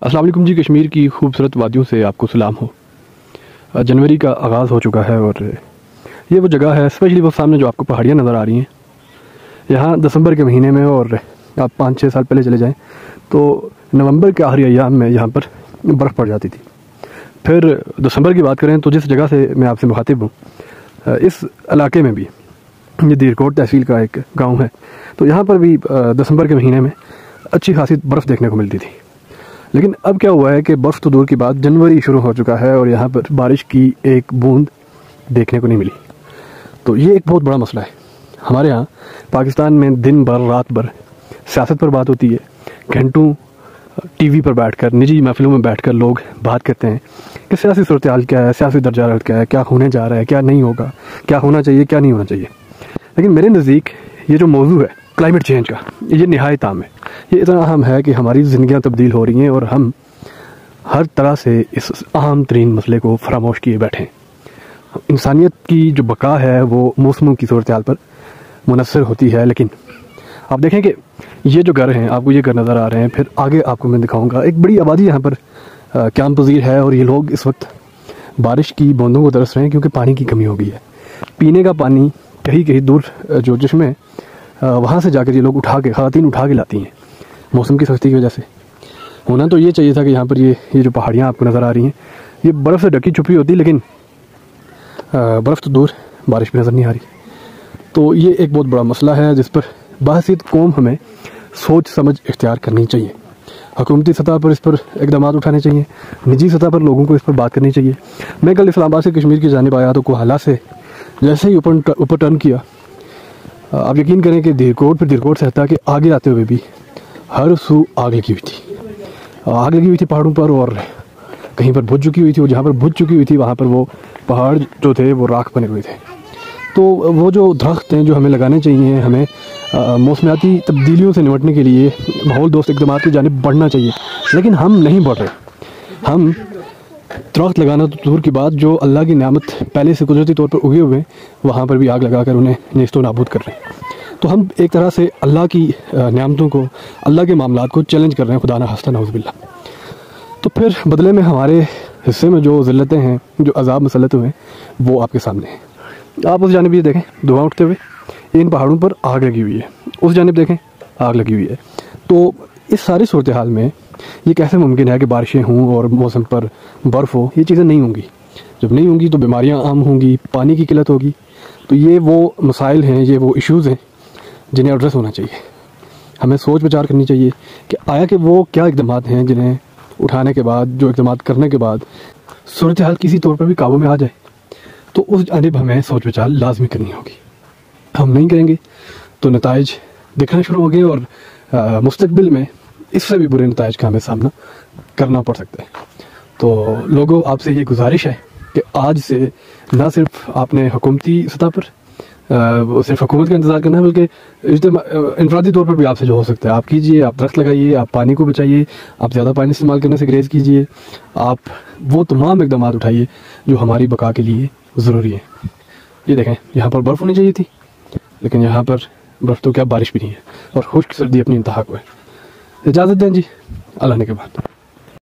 अस्सलाम वालेकुम जी। कश्मीर की खूबसूरत वादियों से आपको सलाम हो। जनवरी का आगाज़ हो चुका है और ये वो जगह है, स्पेशली वो सामने जो आपको पहाड़ियाँ नज़र आ रही हैं, यहाँ दिसंबर के महीने में, और आप 5-6 साल पहले चले जाएं तो नवंबर के आखिरी अय्याम में यहाँ पर बर्फ़ पड़ जाती थी। फिर दिसंबर की बात करें तो जिस जगह से मैं आपसे मुखातिब हूँ, इस इलाके में भी, ये दीरकोट तहसील का एक गाँव है, तो यहाँ पर भी दिसंबर के महीने में अच्छी खासी बर्फ़ देखने को मिलती थी। लेकिन अब क्या हुआ है कि बर्फ़ तो दूर की बात, जनवरी शुरू हो चुका है और यहाँ पर बारिश की एक बूंद देखने को नहीं मिली। तो ये एक बहुत बड़ा मसला है। हमारे यहाँ पाकिस्तान में दिन भर रात भर सियासत पर बात होती है, घंटों टीवी पर बैठकर, निजी महफिलों में बैठकर लोग बात करते हैं कि सियासी सूरत हाल क्या है, सियासी दर्जा क्या है, क्या होने जा रहा है, क्या नहीं होगा, क्या होना चाहिए, क्या नहीं होना चाहिए। लेकिन मेरे नज़दीक ये जो मौजू है क्लाइमेट चेंज का, ये नहायत आम है। ये इतना अहम है कि हमारी ज़िंदगियाँ तब्दील हो रही हैं और हम हर तरह से इस अहम तरीन मसले को फरामोश किए बैठे हैं। इंसानियत की जो बका है वो मौसमों की सूरत हाल पर मुनसर होती है। लेकिन आप देखें कि ये जो घर हैं, आपको ये घर नज़र आ रहे हैं, फिर आगे आपको मैं दिखाऊंगा एक बड़ी आबादी यहाँ पर क़याम पज़ीर है और ये लोग इस वक्त बारिश की बूंदों को तरस रहे हैं क्योंकि पानी की कमी हो गई है। पीने का पानी कहीं कहीं दूर जो चश्मे वहाँ से जाकर ये लोग ख़वातीन उठा के लाती हैं मौसम की सख्ती की वजह से। होना तो ये चाहिए था कि यहाँ पर ये जो पहाड़ियाँ आपको नज़र आ रही हैं, ये बर्फ़ से ढकी छुपी होती, लेकिन बर्फ़ तो दूर, बारिश भी नज़र नहीं आ रही। तो ये एक बहुत बड़ा मसला है जिस पर बाहसीत कौम हमें सोच समझ इख्तियार करनी चाहिए। हुकूमती सतह पर इस पर इक़दाम उठाने चाहिए, निजी सतह पर लोगों को इस पर बात करनी चाहिए। मैं कल इस्लामाबाद से कश्मीर की जानिब आया तो कोहाला से जैसे ही ऊपर टर्न किया, आप यकीन करें कि दीरकोट से हटा के आगे आते हुए भी हर सू आग लगी हुई थी। आग लगी हुई थी पहाड़ों पर, और कहीं पर बुझ चुकी हुई थी, और जहाँ पर बुझ चुकी हुई थी वहाँ पर वो पहाड़ जो थे वो राख बने हुए थे। तो वो जो दरख्त हैं जो हमें लगाने चाहिए, हमें मौसमियाती तब्दीलियों से निपटने के लिए माहौल दोस्त इक़दामात की जानिब बढ़ना चाहिए, लेकिन हम नहीं बढ़ रहे। हम दरख्त लगाना तो दूर की बात, जो अल्लाह की नेमत पहले से कुदरती तौर पर उगे हुए हैं वहाँ पर भी आग लगाकर उन्हें नेस्तो नाबूद कर रहे हैं। तो हम एक तरह से अल्लाह की नेमतों को, अल्लाह के मामलात को चैलेंज कर रहे हैं, खुदा ना खास्ता नाउज़ुबिल्लाह। तो फिर बदले में हमारे हिस्से में जो ज़िल्लतें हैं, जो अज़ाब मसलत हुए हैं, वो आपके सामने हैं। आप उस जानिब ये देखें, धुआं उठते हुए, इन पहाड़ों पर आग लगी हुई है, उस जानिब देखें आग लगी हुई है। तो इस सारी सूरत हाल में ये कैसे मुमकिन है कि बारिशें हों और मौसम पर बर्फ़ हो? ये चीज़ें नहीं होंगी। जब नहीं होंगी तो बीमारियाँ आम होंगी, पानी की किल्लत होगी। तो ये वो मसाइल हैं, ये वो इश्यूज़ हैं जिन्हें एड्रेस होना चाहिए। हमें सोच विचार करनी चाहिए कि आया कि वो क्या इक़दामात हैं जिन्हें उठाने के बाद, जो इक़दामात करने के बाद सूरत हाल किसी तौर पर भी काबू में आ जाए, तो उस जानिब हमें सोच विचार लाजमी करनी होगी। हम नहीं करेंगे तो नताइज दिखना शुरू हो गए और मुस्तकबिल में इससे भी बुरे नताइज का हमें सामना करना पड़ सकता है। तो लोगों, आपसे ये गुजारिश है कि आज से ना सिर्फ आपने हुकूमती सतह पर सिर्फ हुकूमत का इंतज़ार करना है, बल्कि इनफरादी तौर पर भी आपसे जो हो सकता है आप कीजिए। आप दरख्त लगाइए, आप पानी को बचाइए, आप ज़्यादा पानी इस्तेमाल करने से गुरेज कीजिए, आप वो तमाम इक़दाम उठाइए जो हमारी बका के लिए ज़रूरी है। ये देखें, यहाँ पर बर्फ़ होनी चाहिए थी, लेकिन यहाँ पर बर्फ़ तो क्या, बारिश भी नहीं है, और खुश्क सर्दी अपनी इंतहा को है। इजाज़त दें जी, अल्लाह ने के बाद।